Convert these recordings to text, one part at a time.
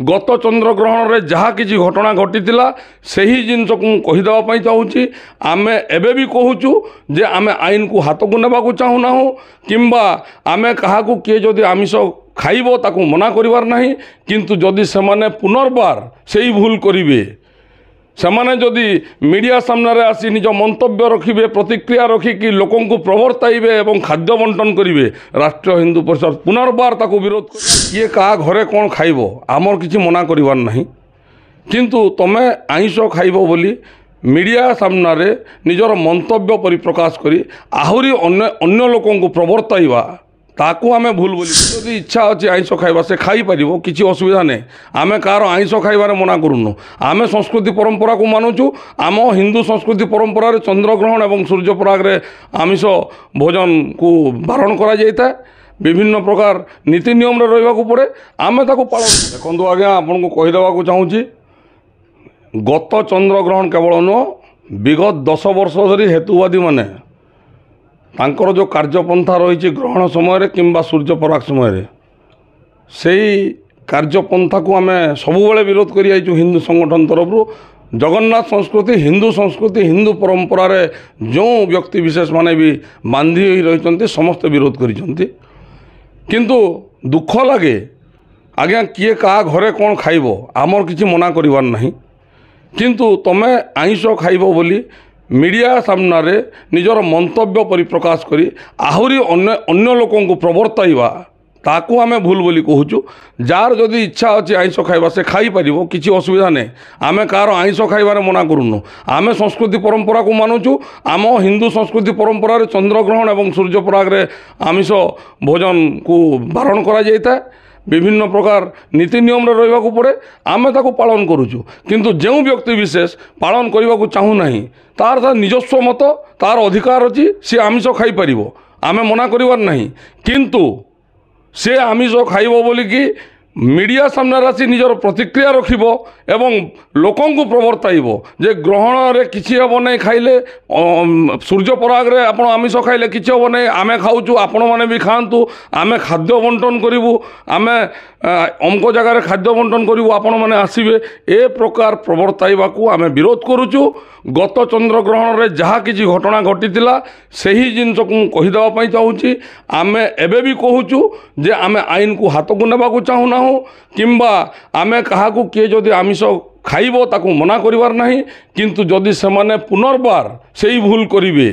गत चंद्रग्रहण रे जहाँ किसी घटना घटी से ही जिनस को कहीदेवाई चाहूँगी आम एबे भी कहूँ जे आम आईन को हाथ को नेबा चाहूना किंबा आम क्या किए जदि आमिष खाइब ताकू मना करिवार नहीं किंतु जदि सेमाने पुनर्बार से ही भूल करिवे सेमाने जदि मीडिया सामने आसी निज मंतव्य रखिबे प्रतिक्रिया रखिकी लोकों को प्रवर्ताइबे एवं खाद्य बंटन करिवे राष्ट्रीय हिंदू परिषद पुनर्बार ताकू विरोध ये क्या घरे कौन खाइब आमर किसी मना करिवार नहीं किंतु तमे आइंष खाइब बोली मीडिया सामने निजर मंतव्य परिप्रकाश करी आहुरी अन्य लोकों को प्रवर्ताइबा ताकू आम भूल बोली जदि इच्छा अच्छी आइंष खाइबा से खाई पारिबो किसी असुविधा नहीं आम कार आइंष खाइबार मना करूनु आम संस्कृति परंपरा को मानुचु आम हिंदू संस्कृति परंपरा रे चंद्रग्रहण एवं सूर्यपराग रे आमिष भोजन को बारण करा जायता विभिन्न प्रकार नीति नियम रे रहिबा को पड़े आम ताकू पालन देखंतु आज्ञा आपन को कहि देबा को चाहूची गत चंद्रग्रहण केवल नुह विगत 10 वर्ष धरी हेतुवादी माने तांकर जो कार्यपंथा रही ग्रहण समय किंबा सूर्यपराग समय से कार्यपंथा को आम सबुबले विरोध कर हिंदू संगठन तरफ जगन्नाथ संस्कृति हिंदू परंपरा रे जो व्यक्ति विशेष माने भी बांधी रही समस्त विरोध कर किंतु दुख लगे आज्ञा किए क्या घरे कौन खाइब आमर किसी मना करिवार नहीं किंतु तमे आइंष खाइब बोली मीडिया सामने निजर मंतव्य परिप्रकाश करी आहुरी अन्य लोकों को प्रवर्ताइबा ताकू आम भूल बोली कहूँ जार जदि इच्छा अच्छी आइंष खाइबा से खाई पारिबो किसी असुविधा नहीं आम कार आइंष खाइबार मना करूनु आम संस्कृति परंपरा को मानुचु आम हिंदू संस्कृति परंपरा रे चंद्रग्रहण एवं सूर्यपराग रे आमिष भोजन को बारण करा जायता विभिन्न प्रकार नीति नियम रे रहिबा को पड़े आम ताकू पालन करूचु किंतु जो व्यक्ति विशेष पालन करने को चाहू नहीं तार निजस्व मत तार अधिकार अच्छी सी आमिष खाई पारिबो आमे मना करिवार नहीं किंतु से आमिष खाइबो बोली कि मीडिया सामने आसी निजर प्रतिक्रिया रखिबो एवं लोकों को प्रवर्ताइबो जे ग्रहण रे किछि हबो नै खाइले सूर्यपराग रे आपण आमिष खाइले किछि हबो नै आमे खाउचु आपण माने भी खांतु आमे खाद्य बंटन करिवु आमे अमको जगह रे खाद्य बंटन करिवु आपण माने आसीबे ए प्रकार प्रवर्ताइबा को आमे विरोध करूचु गत चंद्रग्रहण रे जहाँ किसी घटना घटी से ही जिनस को कहीदेवाई चाहूँगी आम एबे भी कहूँ जे आम आईन को हाथ को नेबा चाहूना किंबा आम क्या किए जदि आमिष खाइब ताकू मना करिवार नहीं किंतु जदि सेमाने पुनर्बार से ही भूल करिवे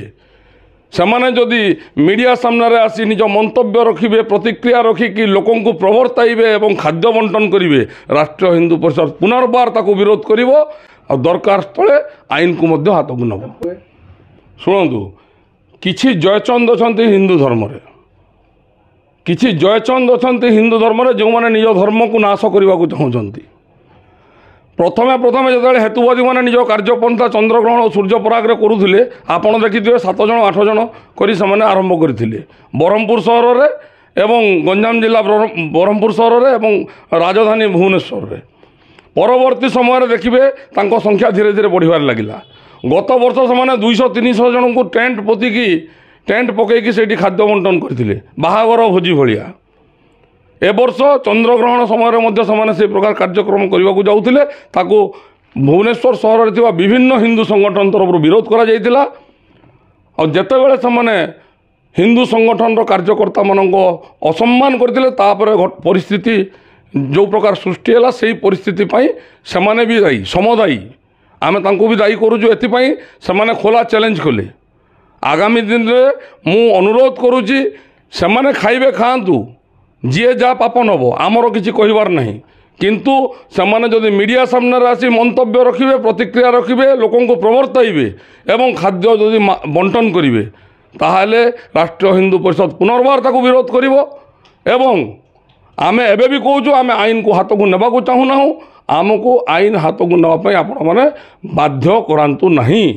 सेमाने जदि मीडिया सामने आसी निज मंतव्य रखिबे प्रतिक्रिया रखिकी लोकों को प्रवर्ताइबे एवं खाद्य बंटन करिवे राष्ट्रीय हिंदू परिषद पुनर्बार ताकू विरोध करिवो और दरकार स्थले आईन को मध्य हाथ को नब शुणु किछि जयचंद अच्छा हिंदू धर्म किछि जयचंद अच्छा हिंदू धर्म जो मैंने निज धर्म को नाश करने को चाहते प्रथमे जो हेतुवादी मैंने निज कार्यपंथा चंद्रग्रहण और सूर्यपराग करुले आपड़ देखिए 7 जन 8 जन कर आरंभ करते ब्रह्मपुर सहर में एवं गंजाम जिला ब्रह्मपुर सहर में एवं राजधानी भुवनेश्वर में परवर्ती समय देखिए संख्या धीरे धीरे बढ़िबार लगिला गत वर्ष से 200-300 जन को टेंट पकईकि से खाद्य बंटन करते बाहागर भोजी भाया ए वर्ष चंद्रग्रहण समय से प्रकार कार्यक्रम करने को जाऊे ताको भुवनेश्वर सहर में विभिन्न हिंदू संगठन तरफ विरोध करा जायतिला और जेतेबेले से हिंदू संगठन कार्यकर्ता मान असम्मान करते परिस्थिति जो प्रकार सृष्टि है से परिस्थिति से भी दायी समदायी आम भी दायी करुचु एथिपाई से खोला चैलेंज कले आगामी दिन में मु अनुरोध करुच्ची से खाइबे खातु जी जा पाप नब आमर किसी कहबार नहीं किंतु से जदि मीडिया सामने आसी मंतव्य रखिबे प्रतिक्रिया रखिबे लोकों को प्रवर्ताइबे एवं खाद्य जदि बंटन करिवे ताहाले राष्ट्रीय हिंदू परिषद पुनर्बार ताकू विरोध करिवो एवं आमे एबे भी कहूँ आमे आईन को हाथ को नेबा चाहूना आमको आईन हाथ को नेवाई आपण मैंने बाध्य करांतु नहीं।